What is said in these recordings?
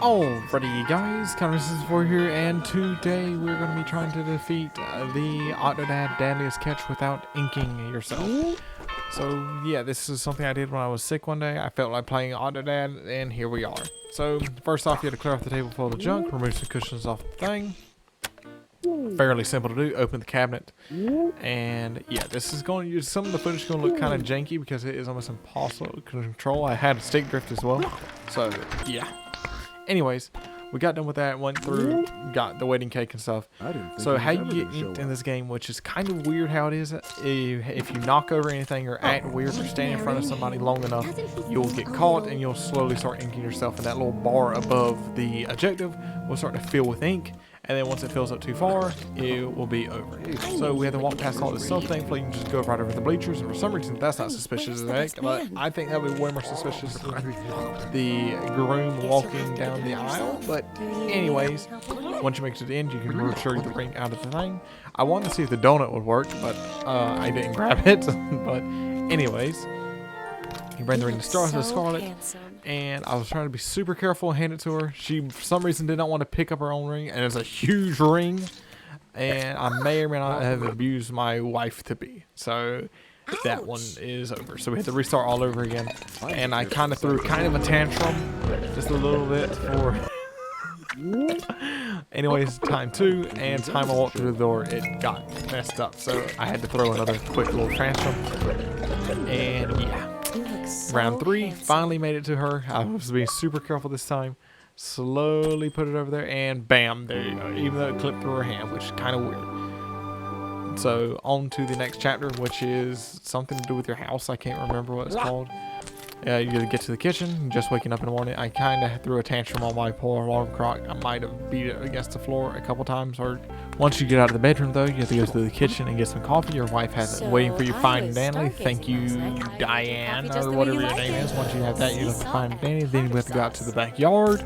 Alrighty guys, Counter64 here, and today we're going to be trying to defeat the OCTODAD Deadliest Catch without inking yourself. So yeah, this is something I did when I was sick one day. I felt like playing OCTODAD, and here we are. So first off, you have to clear off the table full of junk, remove some cushions off the thing. Fairly simple to do. Open the cabinet, and yeah, this is going to use some of the footage is going to look kind of janky because it is almost impossible to control. I had a stick drift as well, so yeah. Anyways, we got done with that, went through, got the wedding cake and stuff. So how you get inked in this game, which is kind of weird how it is, if you knock over anything or act weird or stand in front of somebody long enough, you'll get caught and you'll slowly start inking yourself, and that little bar above the objective will start to fill with ink. And then once it fills up too far, it will be over. So we have to walk past all this stuff. Thankfully, you can just go right over the bleachers. And for some reason, that's not suspicious as heck. But I think that would be way more suspicious than the groom walking down the aisle. But anyways, once you make it to the end, you can retrieve the ring out of the thing. I wanted to see if the donut would work, but I didn't grab it. But anyways, you bring the ring to Scarlet. And I was trying to be super careful and hand it to her. She, for some reason, did not want to pick up her own ring, and it's a huge ring. And I may or may not have abused my wife to be. So that one is over. So we had to restart all over again. And I kind of threw kind of a tantrum, just a little bit for. Anyways, time 2, and time I walked through the door, it got messed up. So I had to throw another quick little tantrum. And yeah. Round 3, finally made it to her. I was being super careful this time. Slowly put it over there, and bam, there you go. Even though it clipped through her hand, which is kind of weird. So on to the next chapter, which is something to do with your house. I can't remember what it's called. You gotta get to the kitchen. Just waking up in the morning, I kind of threw a tantrum on my poor alarm clock. I might have beat it against the floor a couple times. Or once you get out of the bedroom, though, you have to go to the kitchen and get some coffee. Your wife has it waiting for you, fine and dandy. Thank you, Diane, or whatever your name is. Once you have that, you have to fine and dandy. Then you have to go out to the backyard.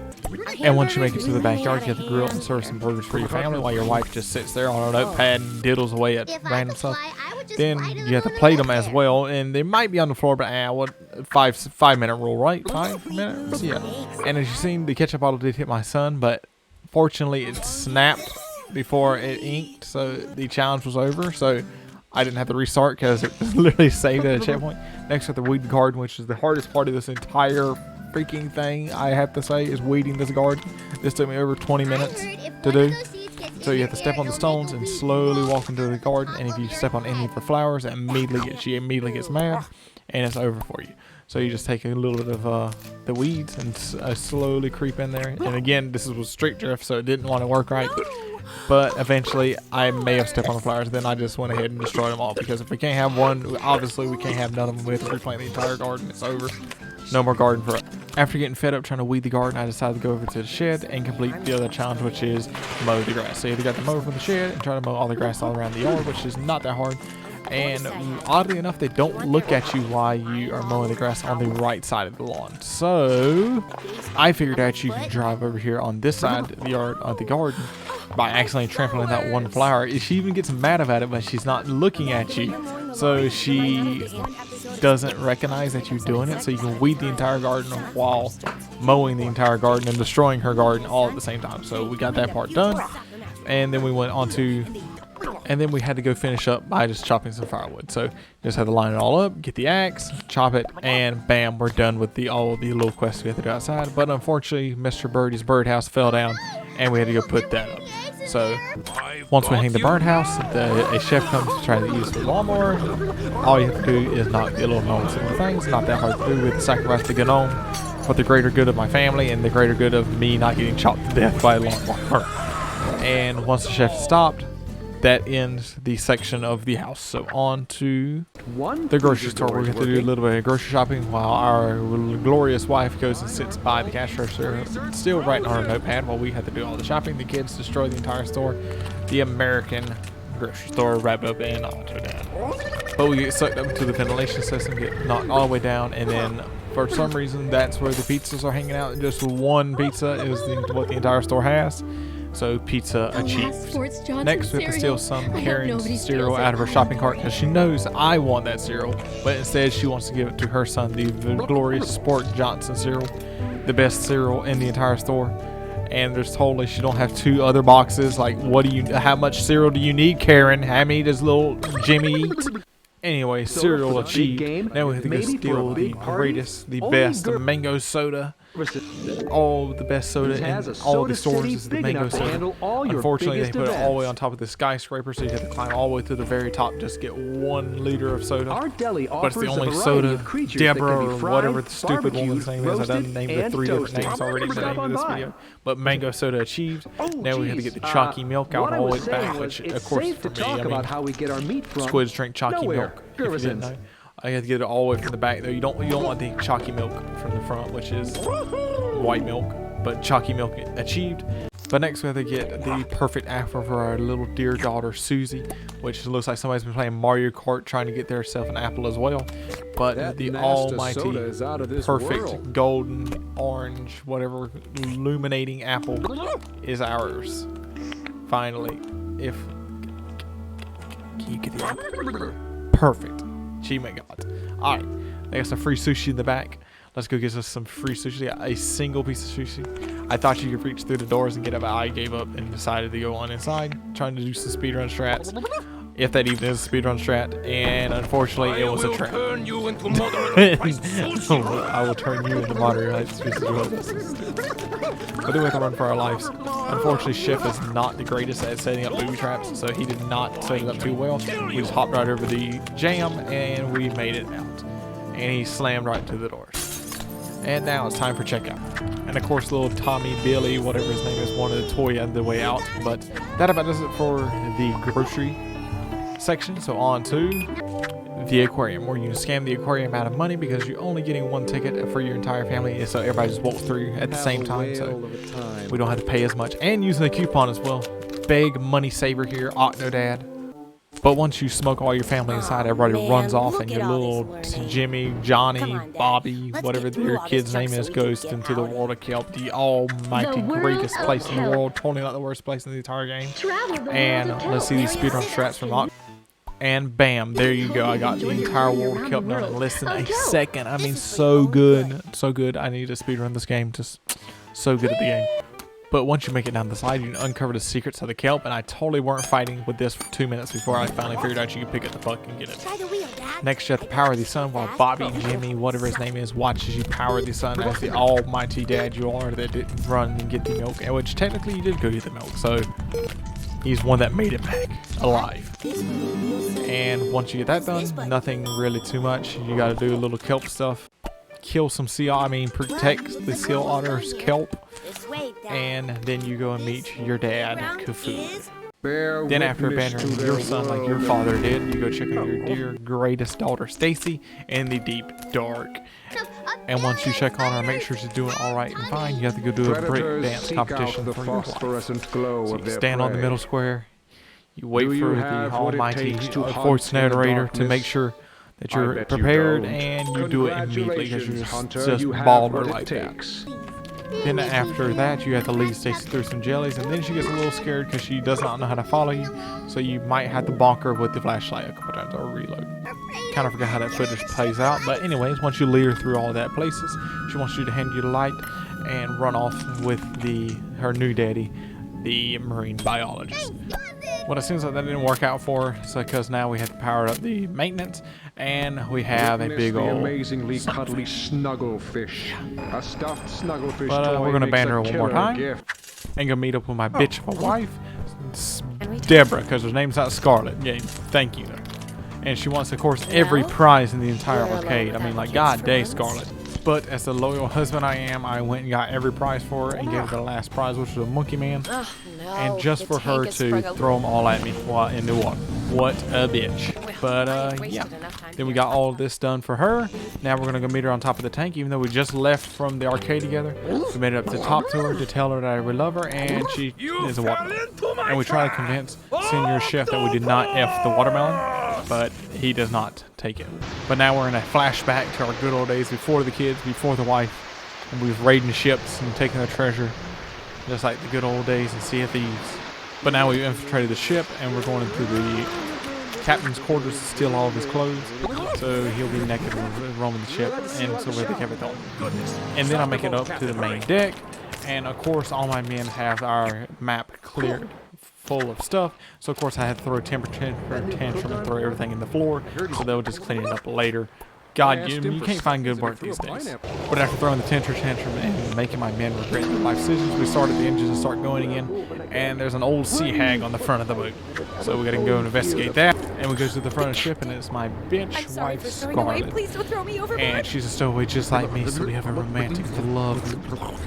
And once you make it to the backyard, you have to grill and serve some burgers for your family while your wife just sits there on her notepad and diddles away at random stuff. Then you have to plate them as well, and they might be on the floor, but what 5-minute rule, right? 5 minutes, yeah. And as you've seen, the ketchup bottle did hit my son, but fortunately it snapped before it inked, so the challenge was over. So I didn't have to restart because it was literally saved at a checkpoint. Next, with the weed garden, which is the hardest part of this entire freaking thing, I have to say, is weeding this garden. This took me over 20 minutes to do. So you have to step on the stones and slowly walk into the garden, and if you step on any of the flowers, she immediately gets mad, and it's over for you. So you just take a little bit of the weeds and slowly creep in there. And again, this was street drift, so it didn't want to work right. But eventually, I may have stepped on the flowers. Then I just went ahead and destroyed them all, because if we can't have one, obviously we can't have none of them. We have to replant the entire garden. It's over. No more garden for us. After getting fed up trying to weed the garden, I decided to go over to the shed and complete the other challenge, which is mow the grass. So you got to mow from the shed and try to mow all the grass all around the yard, which is not that hard. And oddly enough, they don't look at you while you are mowing the grass on the right side of the lawn. So I figured out you can drive over here on this side of the yard of the garden by accidentally trampling that one flower. She even gets mad about it, but she's not looking at you. So she doesn't recognize that you're doing it, so you can weed the entire garden while mowing the entire garden and destroying her garden all at the same time. So we got that part done, and then we went on to, and then we had to go finish up by just chopping some firewood. So just had to line it all up, get the axe, chop it, and bam, we're done with all the little quests we had to do outside. But unfortunately, Mr. Birdie's birdhouse fell down, and we had to go put that up. So once we hang the birdhouse, a chef comes to try to use the lawnmower. All you have to do is knock the little non-simple things. Not that hard to do. With sacrifice the gnome for the greater good of my family and the greater good of me not getting chopped to death by a lawnmower. And once the chef stopped, that ends the section of the house. So on to the grocery store. We have to do a little bit of grocery shopping while our glorious wife goes and sits by the cash register, still writing on her notepad, while we have to do all the shopping. The kids destroy the entire store. The American grocery store wrapped up in OCTODAD. But we get sucked up to the ventilation system, get knocked all the way down, and then for some reason that's where the pizzas are hanging out. Just one pizza is what the entire store has. So pizza achieves. Next, we have to steal some Karen's cereal out of her shopping cart because she knows I want that cereal, but instead she wants to give it to her son, the glorious Sport Johnson cereal. the best cereal in the entire store. And there's totally, she don't have 2 other boxes. Like, how much cereal do you need, Karen? How many does little Jimmy eat? Anyway, cereal achieved. Now we have to go steal the greatest, the best, the mango soda. All the best soda in all the stores is the mango soda. Unfortunately, they put it all the way on top of the skyscraper, so you have to climb all the way to the very top just to get 1 liter of soda. But it's the only soda, Deborah or whatever the stupid woman's name is. I done named the 3 different names already in the name of this video. But mango soda achieved. Now we have to get the chalky milk out all the way back, which of course for me, I mean, squids drink chalky milk, if you didn't know. I have to get it all the way from the back though. You don't want the chalky milk from the front, which is white milk, but chalky milk achieved. But next we have to get the perfect apple for our little dear daughter Susie, which looks like somebody's been playing Mario Kart trying to get herself an apple as well. But the almighty perfect golden orange whatever illuminating apple is ours. Finally, can you get the apple? Perfect. Achievement got. Alright, they got some free sushi in the back. Let's go get us some free sushi. A single piece of sushi. I thought you could reach through the doors and get it, but I gave up and decided to go on inside, trying to do some speedrun strats. If that even is a speedrun strat. And unfortunately, it was a trap. I will turn you into moderate heights. But then we have to run for our lives. Unfortunately, Schiff is not the greatest at setting up booby traps, so he did not set it up too well. We just hopped right over the jam, and we made it out. And he slammed right to the doors. And now it's time for checkout. And of course, little Tommy, Billy, whatever his name is, wanted a toy on the way out. But that about does it for the grocery section. So on to the aquarium, where you can scam the aquarium out of money because you're only getting 1 ticket for your entire family, so everybody just walks through at the same time, so we don't have to pay as much. And using the coupon as well. Big money saver here, OCTODAD. But once you smoke all your family inside, everybody runs off, and your little Jimmy, Johnny, Bobby, whatever their kid's name is, goes into the world of kelp, the almighty greatest place in the world, totally not the worst place in the entire game. And let's see these speedrun strats from OCTODAD. And bam, there you go. I got the entire world of kelp done in less than a second. I mean, so good. So good. I need to speedrun this game. Just so good at the game. But once you make it down the side, you can uncover the secrets of the kelp. And I totally weren't fighting with this for 2 minutes before I finally figured out you could pick it the fuck and get it. Next, you have to power the sun while Bobby, Jimmy, whatever his name is, watches you power the sun as the almighty dad you are that didn't run and get the milk. Which technically you did go get the milk. So he's one that made it back alive. And once you get that done, nothing really too much. You got to do a little kelp stuff. Kill some protect the seal otter's kelp. And then you go and meet your dad, Kafu. Then after abandoning your son like your father did, you go check on your dear greatest daughter Stacy in the deep dark. And once you check on her, make sure she's doing alright and fine, you have to go do a break dance competition for your wife. So you stand on the middle square, you wait for the almighty voice narrator to make sure that you're prepared, and you do it immediately because you're just baller like that. Then after that, you have to lead Stacy through some jellies, and then she gets a little scared because she does not know how to follow you, so you might have to bonk her with the flashlight a couple times or reload. Kind of forgot how that footage plays out, but anyways, once you lead her through all that places, she wants you to hand you the light and run off with her new daddy, the marine biologist. Well, it seems like that didn't work out for her, so because now we have to power up the maintenance, and we have a big old amazingly cuddly snugglefish. A stuffed snugglefish. But we're gonna ban her one more time, and go meet up with my bitch of a wife, Deborah, because her name's not Scarlet. Yeah, thank you. And she wants, of course, every prize in the entire arcade. I mean, like, god dang, Scarlet. But as the loyal husband I am, I went and got every prize for her and gave her the last prize, which was a monkey man. And just for her to throw them all at me while in the water. What a bitch. But yeah, then we got all of this done for her. Now we're gonna go meet her on top of the tank, even though we just left from the arcade together. We made it up to the top to her to tell her that we love her, and she is a watermelon. And we try to convince Senior Chef that we did not F the watermelon, but he does not take it. But now we're in a flashback to our good old days before the kids, before the wife, and we've raiding ships and taking their treasure, just like the good old days in Sea of Thieves. But now we've infiltrated the ship, and we're going into the captain's quarters to steal all of his clothes, so he'll be naked roaming the ship, and so where they kept it going. And then I make it up to the main deck, and of course all my men have our map cleared full of stuff, so of course I had to throw a temper tantrum and throw everything in the floor, so they'll just clean it up later. God, you can't find good work these days. But after throwing the temper tantrum and making my men regret their life decisions, we started the engines and start going again, and there's an old sea hag on the front of the boat. So we gotta go and investigate that, and we go to the front of the ship, and it's my bitch wife, Scarlet. Please don't throw me overboard. And she's a stowaway just like me, so we have a romantic love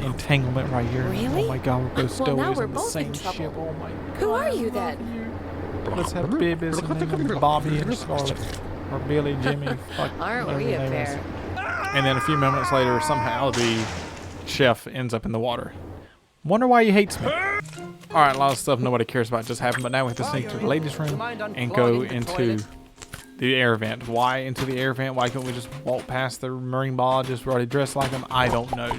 entanglement right here. Really? Oh my god, we're both Well, now stowaways we're on the both same in trouble. ship. Oh my god. Who are you then? Let's have babies and then Bobby and Scarlet. Or Billy, Jimmy, fuck. Aren't whatever we their a name is. pair? And then a few moments later, somehow the chef ends up in the water. Wonder why he hates me. Alright, a lot of stuff nobody cares about just happened, but now we have to sneak to the ladies' room and go into the air vent. Why into the air vent? Why couldn't we just walk past the marine biologist? We're already dressed like them. I don't know.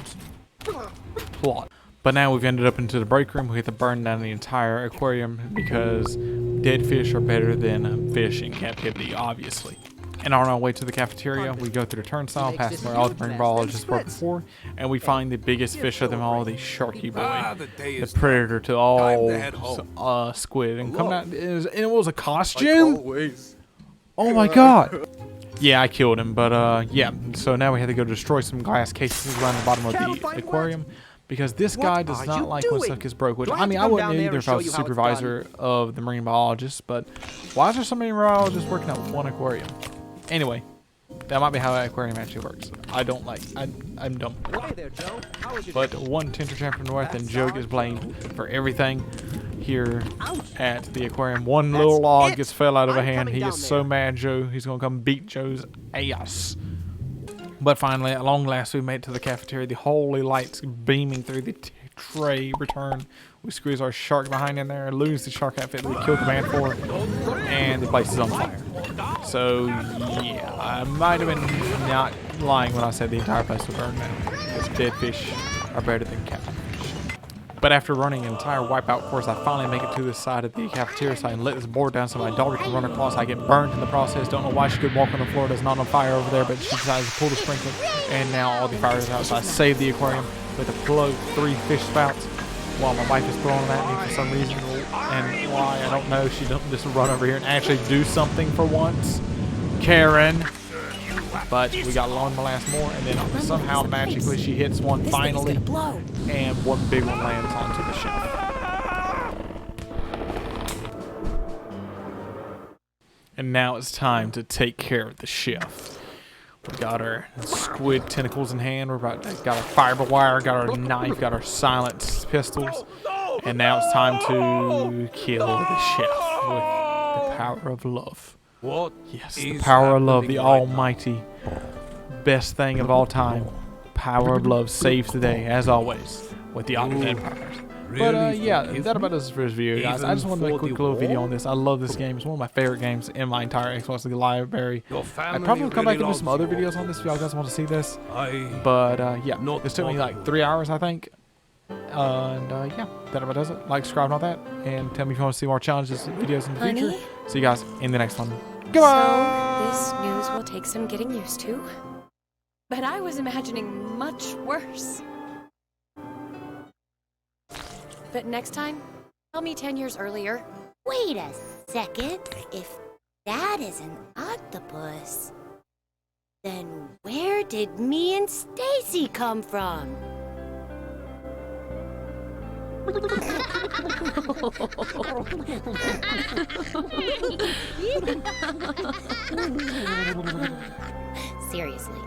Plot. But now we've ended up into the break room. We have to burn down the entire aquarium because dead fish are better than fish in captivity, obviously. And on our way to the cafeteria, we go through the turnstile, past where all the marine biologists were before, and we find the biggest fish of them all, the Sharky Boy, the predator to all squid. And coming out, it was a costume? Oh my god! Yeah, I killed him, but yeah, so now we have to go destroy some glass cases around the bottom of the aquarium. Because this guy does not like when stuff is broke, which, I mean, I wouldn't either if I was the supervisor of the marine biologist, but why is there so many biologists working on one aquarium? Anyway, that might be how that aquarium actually works. I don't like, I'm dumb. But one Tinter Champion North and Joe gets blamed for everything here at the aquarium. One little log gets fell out of a hand. He gets so mad, Joe, he's going to come beat Joe's ass. But finally, at long last, we made it to the cafeteria. The holy lights beaming through the tray return. We squeeze our shark behind in there, lose the shark outfit that we killed the man for, and the place is on fire. So, yeah, I might have been not lying when I said the entire place will burn down. Because dead fish are better than captive fish. But after running an entire wipeout course, I finally make it to the side of the cafeteria so I can let this board down so my daughter can run across. I get burned in the process. Don't know why she could walk on the floor. There's not on fire over there, but she decides to pull the sprinkler. And now all the fire is out. So I save the aquarium with a float 3 fish spouts while my wife is throwing them at me for some reason. And why, I don't know. She doesn't just run over here and actually do something for once. Karen. But we got along the last more, and then somehow magically she hits one finally, and one big one lands onto the shelf. And now it's time to take care of the chef. We got our squid tentacles in hand. Got our fiber wire, got our knife, got our silent pistols, and now it's time to kill the chef with the power of love. What? Yes, the power of love, the almighty best thing of all time. Power of love saves the day, as always, with the OCTODAD partners. But yeah, that about does it for this video, guys. I just wanted to make a quick little video on this. I love this game. It's one of my favorite games in my entire Xbox library. I'd probably come back and do some other videos on this if y'all guys want to see this. But yeah, this took me like 3 hours, I think. And yeah, that about does it. Like, subscribe, and all that, and tell me if you want to see more challenges videos in the future. See you guys in the next one. Goodbye. So this news will take some getting used to, but I was imagining much worse. But next time, tell me 10 years earlier. Wait a second. If that is an octopus, then where did me and Stacy come from? Seriously.